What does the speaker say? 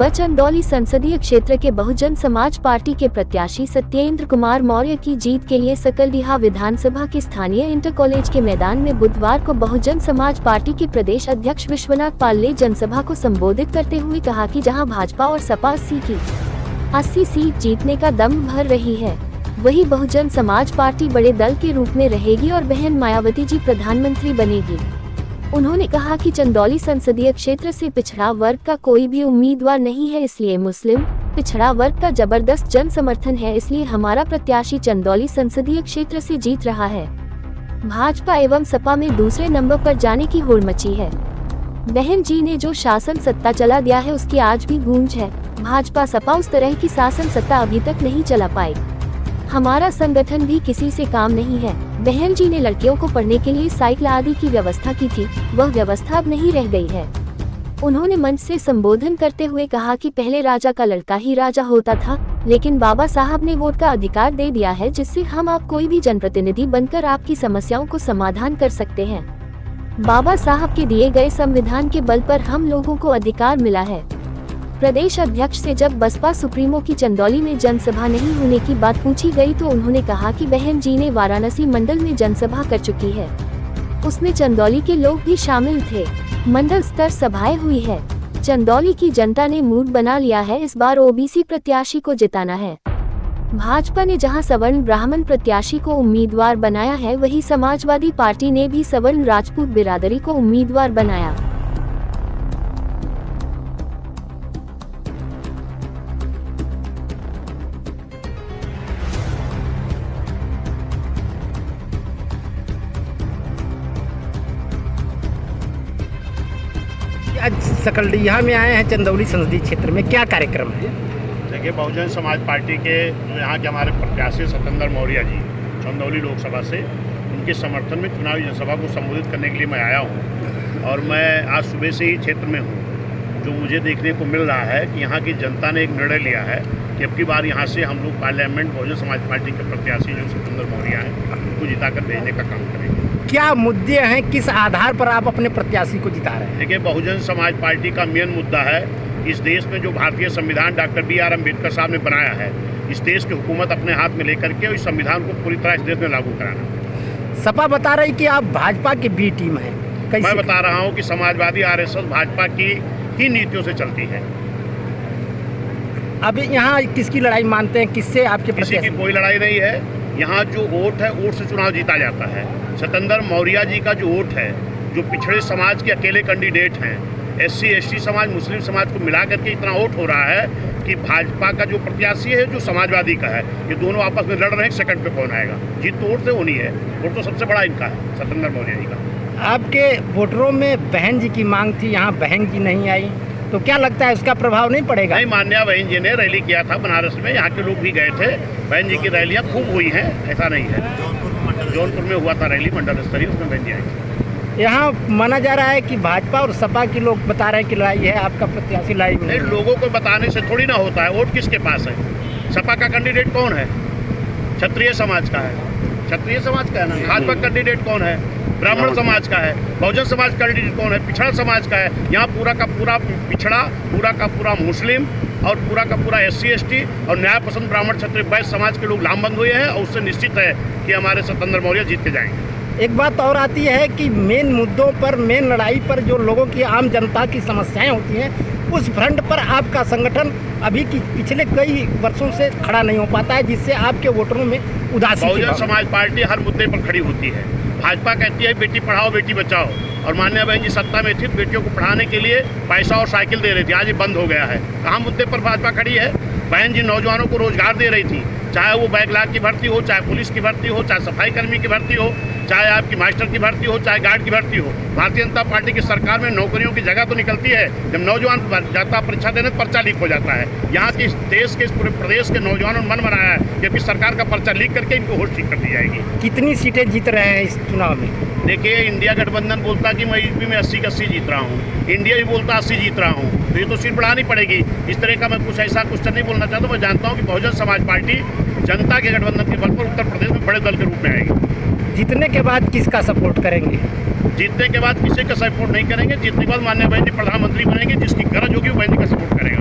चंदौली संसदीय क्षेत्र के बहुजन समाज पार्टी के प्रत्याशी सत्येंद्र कुमार मौर्य की जीत के लिए सकलडीहा विधानसभा के स्थानीय इंटर कॉलेज के मैदान में बुधवार को बहुजन समाज पार्टी के प्रदेश अध्यक्ष विश्वनाथ पाल ने जनसभा को संबोधित करते हुए कहा कि जहां भाजपा और सपा 80 सीट जीतने का दम भर रही है, वही बहुजन समाज पार्टी बड़े दल के रूप में रहेगी और बहन मायावती जी प्रधानमंत्री बनेगी। उन्होंने कहा कि चंदौली संसदीय क्षेत्र से पिछड़ा वर्ग का कोई भी उम्मीदवार नहीं है, इसलिए मुस्लिम पिछड़ा वर्ग का जबरदस्त जन समर्थन है, इसलिए हमारा प्रत्याशी चंदौली संसदीय क्षेत्र से जीत रहा है। भाजपा एवं सपा में दूसरे नंबर पर जाने की होड़ मची है। बहन जी ने जो शासन सत्ता चला दिया है उसकी आज भी गूंज है। भाजपा सपा उस तरह की शासन सत्ता अभी तक नहीं चला पाई। हमारा संगठन भी किसी से काम नहीं है। बहन जी ने लड़कियों को पढ़ने के लिए साइकिल आदि की व्यवस्था की थी, वह व्यवस्था अब नहीं रह गई है। उन्होंने मंच से संबोधन करते हुए कहा कि पहले राजा का लड़का ही राजा होता था, लेकिन बाबा साहब ने वोट का अधिकार दे दिया है, जिससे हम आप कोई भी जनप्रतिनिधि बनकर आपकी समस्याओं को समाधान कर सकते हैं। बाबा साहब के दिए गए संविधान के बल पर हम लोगों को अधिकार मिला है। प्रदेश अध्यक्ष से जब बसपा सुप्रीमो की चंदौली में जनसभा नहीं होने की बात पूछी गई तो उन्होंने कहा कि बहन जी ने वाराणसी मंडल में जनसभा कर चुकी है, उसमें चंदौली के लोग भी शामिल थे। मंडल स्तर सभाएं हुई है। चंदौली की जनता ने मूड बना लिया है, इस बार ओबीसी प्रत्याशी को जिताना है। भाजपा ने जहां सवर्ण ब्राह्मण प्रत्याशी को उम्मीदवार बनाया है, वहीं समाजवादी पार्टी ने भी सवर्ण राजपूत बिरादरी को उम्मीदवार बनाया। आज सकलडीहा में आए हैं चंदौली संसदीय क्षेत्र में, क्या कार्यक्रम है? देखिए, बहुजन समाज पार्टी के यहाँ के हमारे प्रत्याशी सत्येंद्र मौर्य जी चंदौली लोकसभा से, उनके समर्थन में चुनावी जनसभा को संबोधित करने के लिए मैं आया हूँ। और मैं आज सुबह से ही क्षेत्र में हूँ। जो मुझे देखने को मिल रहा है कि यहाँ की जनता ने एक निर्णय लिया है कि अब की बार यहाँ से हम लोग पार्लियामेंट बहुजन समाज पार्टी के प्रत्याशी जो सत्येंद्र मौर्य हैं उनको जिताकर भेजने का काम करेंगे। क्या मुद्दे हैं, किस आधार पर आप अपने प्रत्याशी को जिता रहे हैं? देखिए, बहुजन समाज पार्टी का मेन मुद्दा है इस देश में जो भारतीय संविधान डॉक्टर B.R. अम्बेडकर साहब ने बनाया है, इस देश की हुकूमत अपने हाथ में लेकर के इस संविधान को पूरी तरह इस देश में लागू कराना। सपा बता रही कि आप भाजपा की बी टीम है। मैं बता रहा हूँ कि समाजवादी RSS भाजपा की ही नीतियों से चलती है। अभी यहाँ किसकी लड़ाई मानते हैं, किससे आपके? किसी की कोई लड़ाई नहीं है। यहाँ जो वोट है, वोट से चुनाव जीता जाता है। सत्येंद्र मौर्य जी का जो वोट है, जो पिछड़े समाज के अकेले कैंडिडेट हैं, SC ST समाज मुस्लिम समाज को मिला करके इतना वोट हो रहा है कि भाजपा का जो प्रत्याशी है, जो समाजवादी का है, ये दोनों आपस में लड़ रहे हैं, सेकंड पे कौन आएगा। जीत तो वोट से होनी है, वोट तो सबसे बड़ा इनका है, सत्येंद्र मौर्य जी का। आपके वोटरों में बहन जी की मांग थी, यहाँ बहन जी नहीं आई, तो क्या लगता है उसका प्रभाव नहीं पड़ेगा? नहीं, माननीय बहन जी ने रैली किया था बनारस में, यहाँ के लोग भी गए थे। बहन जी की रैलियाँ खूब हुई हैं, ऐसा नहीं है। जौनपुर में हुआ था रैली मंडल स्तरीय, उसमें बहन जी आई थी। यहाँ माना जा रहा है कि भाजपा और सपा के लोग बता रहे हैं कि लड़ाई है, आपका प्रत्याशी लड़ाई में नहीं। लोगों को बताने से थोड़ी ना होता है। वोट किसके पास है? सपा का कैंडिडेट कौन है? क्षत्रिय समाज का है, क्षत्रिय समाज का है ना। भाजपा कैंडिडेट कौन है? ब्राह्मण समाज का है। बहुजन समाज कैंडिडेट कौन है? पिछड़ा समाज का है। यहाँ पूरा का पूरा पिछड़ा, पूरा का पूरा मुस्लिम और पूरा का पूरा SC ST और न्याय पसंद ब्राह्मण क्षत्रिय वैश्य समाज के लोग लामबंद हुए हैं, और उससे निश्चित है कि हमारे सत्येंद्र मौर्य जीत के जाएंगे। एक बात और आती है कि मेन मुद्दों पर, मेन लड़ाई पर जो लोगों की, आम जनता की समस्याएं होती हैं, उस फ्रंट पर आपका संगठन अभी की पिछले कई वर्षों से खड़ा नहीं हो पाता है, जिससे आपके वोटरों में उदासी। बहुजन समाज पार्टी हर मुद्दे पर खड़ी होती है। भाजपा कहती है बेटी पढ़ाओ बेटी बचाओ, और माननीय बहन जी सत्ता में थी, बेटियों को पढ़ाने के लिए पैसा और साइकिल दे रही थी। आज ये बंद हो गया है। कहाँ मुद्दे पर भाजपा खड़ी है? बहन जी नौजवानों को रोजगार दे रही थी, चाहे वो बैकलॉग की भर्ती हो, चाहे पुलिस की भर्ती हो, चाहे सफाई कर्मी की भर्ती हो, चाहे आपकी मास्टर की भर्ती हो, चाहे गार्ड की भर्ती हो। भारतीय जनता पार्टी की सरकार में नौकरियों की जगह तो निकलती है, जब नौजवान जाता परीक्षा देने पर्चा लीक हो जाता है। यहाँ की देश के, इस पूरे प्रदेश के नौजवानों ने मन बनाया है कि अपनी सरकार का पर्चा लीक करके इनको वोट ठीक कर दी जाएगी। कितनी सीटें जीत रहे हैं इस चुनाव में? देखिए, इंडिया गठबंधन बोलता कि मैं यूपी में 80 80 जीत रहा हूँ, इंडिया भी बोलता 80 जीत रहा हूँ, तो ये तो सीट बढ़ानी पड़ेगी। इस तरह का मैं कुछ ऐसा कुछ नहीं बोलना चाहता हूँ। मैं जानता हूँ कि बहुजन समाज पार्टी जनता के गठबंधन के बल पर उत्तर प्रदेश में बड़े दल के रूप में आएगी। जीतने के बाद किसका सपोर्ट करेंगे? जीतने के बाद किसी का सपोर्ट नहीं करेंगे। जीतने के बाद माननीय बहन जी प्रधानमंत्री बनेंगे, जिसकी गरज होगी वो बहन जी का सपोर्ट करेगा।